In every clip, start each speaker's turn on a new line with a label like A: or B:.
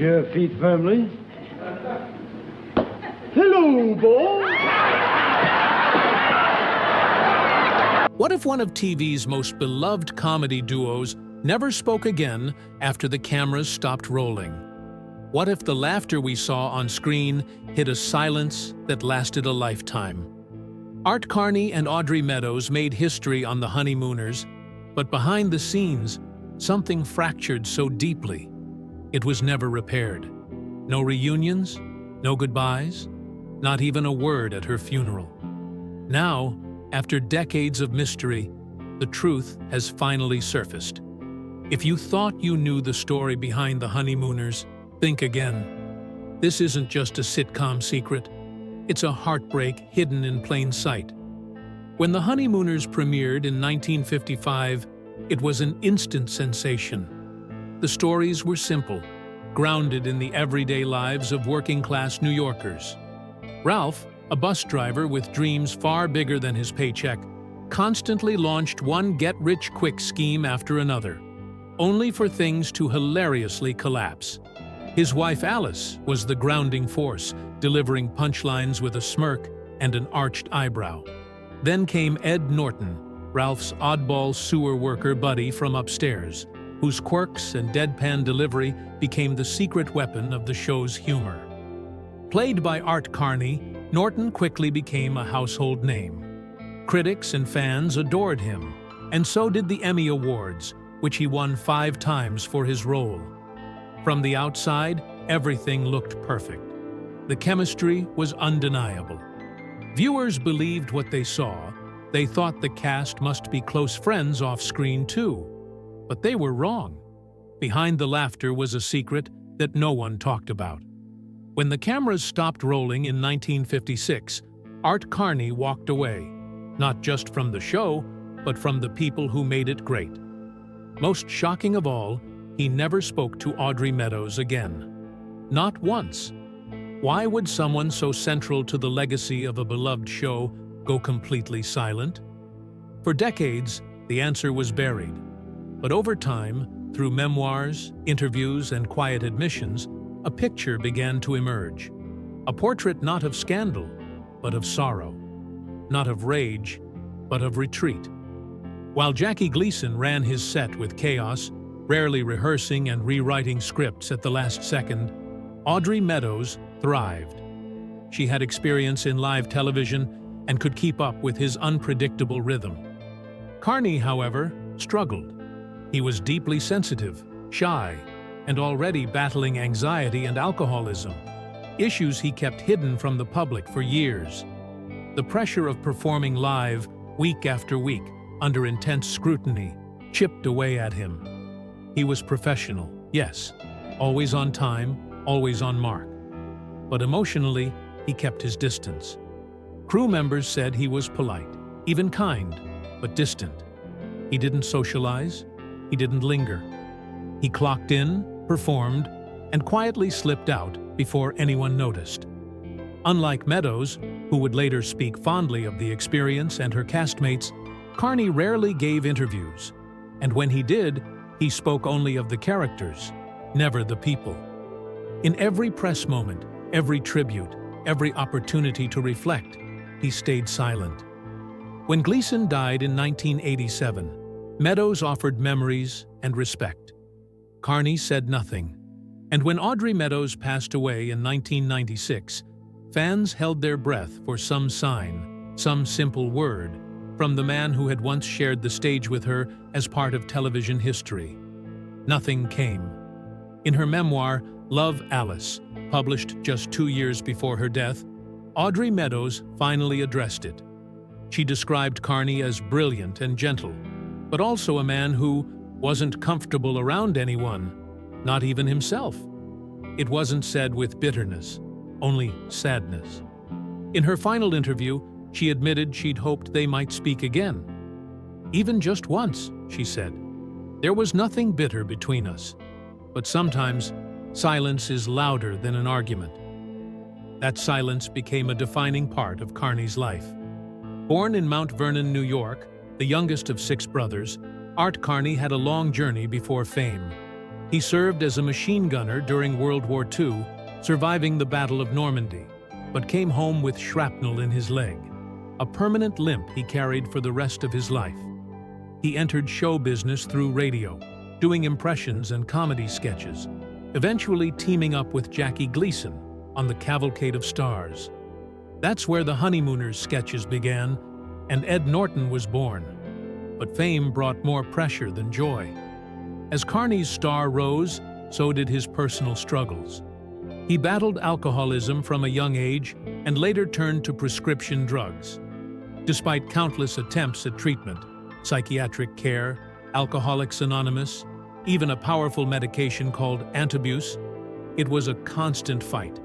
A: your feet firmly. Hello, boy.
B: What if one of TV's most beloved comedy duos never spoke again after the cameras stopped rolling? What if the laughter we saw on screen hid a silence that lasted a lifetime? Art Carney and Audrey Meadows made history on The Honeymooners, but behind the scenes, something fractured so deeply, it was never repaired. No reunions, no goodbyes, not even a word at her funeral. Now, after decades of mystery, the truth has finally surfaced. If you thought you knew the story behind The Honeymooners, think again. This isn't just a sitcom secret. It's a heartbreak hidden in plain sight. When The Honeymooners premiered in 1955, it was an instant sensation. The stories were simple, grounded in the everyday lives of working-class New Yorkers. Ralph, a bus driver with dreams far bigger than his paycheck, constantly launched one get-rich-quick scheme after another, only for things to hilariously collapse. His wife Alice was the grounding force, delivering punchlines with a smirk and an arched eyebrow. Then came Ed Norton, Ralph's oddball sewer worker buddy from upstairs, whose quirks and deadpan delivery became the secret weapon of the show's humor. Played by Art Carney, Norton quickly became a household name. Critics and fans adored him, and so did the Emmy Awards, which he won 5 times for his role. From the outside, everything looked perfect. The chemistry was undeniable. Viewers believed what they saw. They thought the cast must be close friends off-screen too. But they were wrong. Behind the laughter was a secret that no one talked about. When the cameras stopped rolling in 1956, Art Carney walked away, not just from the show, but from the people who made it great. Most shocking of all, he never spoke to Audrey Meadows again. Not once. Why would someone so central to the legacy of a beloved show go completely silent? For decades, the answer was buried. But over time, through memoirs, interviews, and quiet admissions, a picture began to emerge. A portrait not of scandal, but of sorrow. Not of rage, but of retreat. While Jackie Gleason ran his set with chaos, rarely rehearsing and rewriting scripts at the last second, Audrey Meadows thrived. She had experience in live television and could keep up with his unpredictable rhythm. Carney, however, struggled. He was deeply sensitive, shy, and already battling anxiety and alcoholism, issues he kept hidden from the public for years. The pressure of performing live, week after week, under intense scrutiny, chipped away at him. He was professional, yes, always on time, always on mark. But emotionally, he kept his distance. Crew members said he was polite, even kind, but distant. He didn't socialize, he didn't linger. He clocked in, performed, and quietly slipped out before anyone noticed. Unlike Meadows, who would later speak fondly of the experience and her castmates, Carney rarely gave interviews, and when he did, he spoke only of the characters, never the people. In every press moment, every tribute, every opportunity to reflect, he stayed silent. When Gleason died in 1987, Meadows offered memories and respect. Carney said nothing. And when Audrey Meadows passed away in 1996, fans held their breath for some sign, some simple word, from the man who had once shared the stage with her as part of television history. Nothing came. In her memoir, Love, Alice, published just 2 years before her death, Audrey Meadows finally addressed it. She described Carney as brilliant and gentle, but also a man who wasn't comfortable around anyone, not even himself. It wasn't said with bitterness, only sadness. In her final interview, she admitted she'd hoped they might speak again. Even just once, she said. There was nothing bitter between us, but sometimes silence is louder than an argument. That silence became a defining part of Carney's life. Born in Mount Vernon, New York, the youngest of 6 brothers, Art Carney had a long journey before fame. He served as a machine gunner during World War II, surviving the Battle of Normandy, but came home with shrapnel in his leg, a permanent limp he carried for the rest of his life. He entered show business through radio, doing impressions and comedy sketches, eventually teaming up with Jackie Gleason on The Cavalcade of Stars. That's where the Honeymooners sketches began, and Ed Norton was born. But fame brought more pressure than joy. As Carney's star rose, so did his personal struggles. He battled alcoholism from a young age and later turned to prescription drugs. Despite countless attempts at treatment, psychiatric care, Alcoholics Anonymous, even a powerful medication called antabuse, it was a constant fight.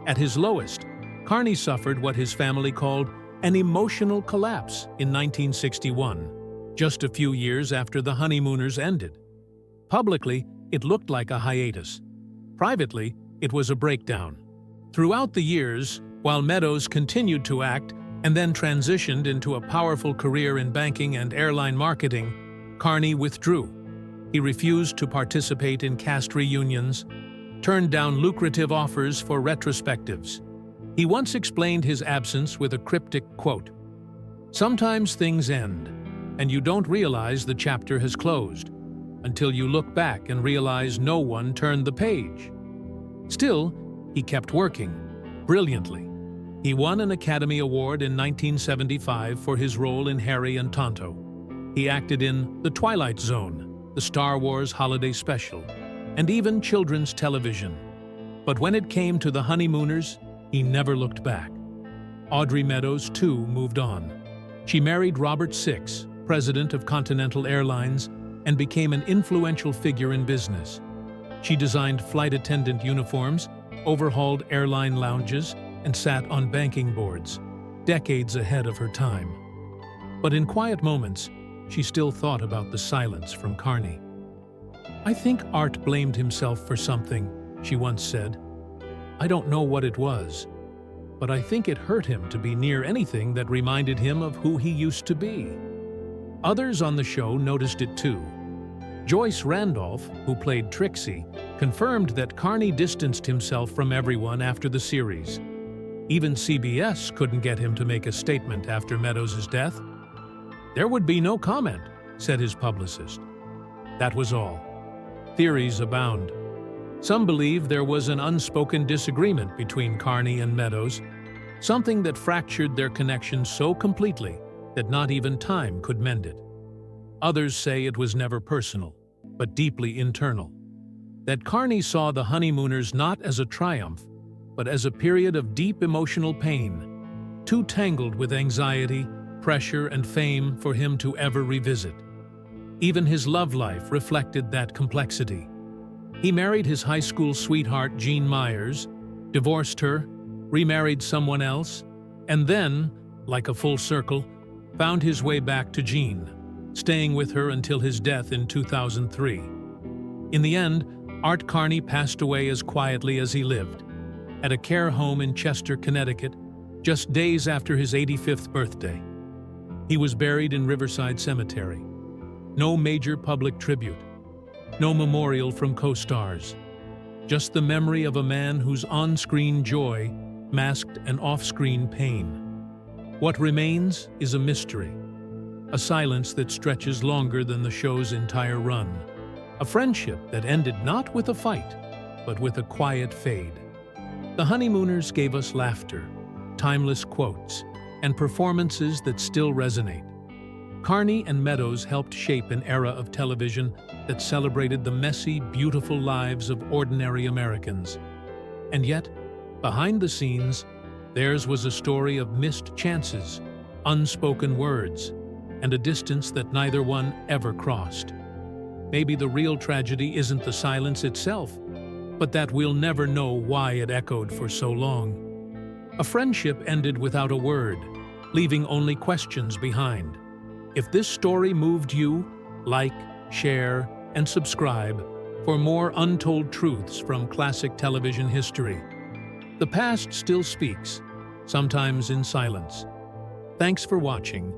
B: At his lowest, Carney suffered what his family called an emotional collapse in 1961, just a few years after the Honeymooners ended. Publicly, it looked like a hiatus. Privately, it was a breakdown. Throughout the years, while Meadows continued to act and then transitioned into a powerful career in banking and airline marketing, Carney withdrew. He refused to participate in cast reunions, turned down lucrative offers for retrospectives. He once explained his absence with a cryptic quote, "Sometimes things end, and you don't realize the chapter has closed, until you look back and realize no one turned the page." Still, he kept working, brilliantly. He won an Academy Award in 1975 for his role in Harry and Tonto. He acted in The Twilight Zone, the Star Wars Holiday Special, and even children's television. But when it came to the Honeymooners, he never looked back. Audrey Meadows, too, moved on. She married Robert Six, president of Continental Airlines, and became an influential figure in business. She designed flight attendant uniforms, overhauled airline lounges, and sat on banking boards, decades ahead of her time. But in quiet moments, she still thought about the silence from Carney. "I think Art blamed himself for something," she once said. "I don't know what it was, but I think it hurt him to be near anything that reminded him of who he used to be." Others on the show noticed it too. Joyce Randolph, who played Trixie, confirmed that Carney distanced himself from everyone after the series. Even CBS couldn't get him to make a statement after Meadows' death. "There would be no comment," said his publicist. That was all. Theories abound. Some believe there was an unspoken disagreement between Carney and Meadows, something that fractured their connection so completely that not even time could mend it. Others say it was never personal, but deeply internal. That Carney saw the Honeymooners not as a triumph, but as a period of deep emotional pain, too tangled with anxiety, pressure, and fame for him to ever revisit. Even his love life reflected that complexity. He married his high school sweetheart Jean Myers, divorced her, remarried someone else, and then, like a full circle, found his way back to Jean, staying with her until his death in 2003. In the end, Art Carney passed away as quietly as he lived, at a care home in Chester, Connecticut, just days after his 85th birthday. He was buried in Riverside Cemetery. No major public tribute, no memorial from co-stars, just the memory of a man whose on-screen joy masked an off-screen pain. What remains is a mystery, a silence that stretches longer than the show's entire run, a friendship that ended not with a fight, but with a quiet fade. The Honeymooners gave us laughter, timeless quotes, and performances that still resonate. Carney and Meadows helped shape an era of television that celebrated the messy, beautiful lives of ordinary Americans. And yet, behind the scenes, theirs was a story of missed chances, unspoken words, and a distance that neither one ever crossed. Maybe the real tragedy isn't the silence itself, but that we'll never know why it echoed for so long. A friendship ended without a word, leaving only questions behind. If this story moved you, like, share, and subscribe for more untold truths from classic television history. The past still speaks, sometimes in silence. Thanks for watching.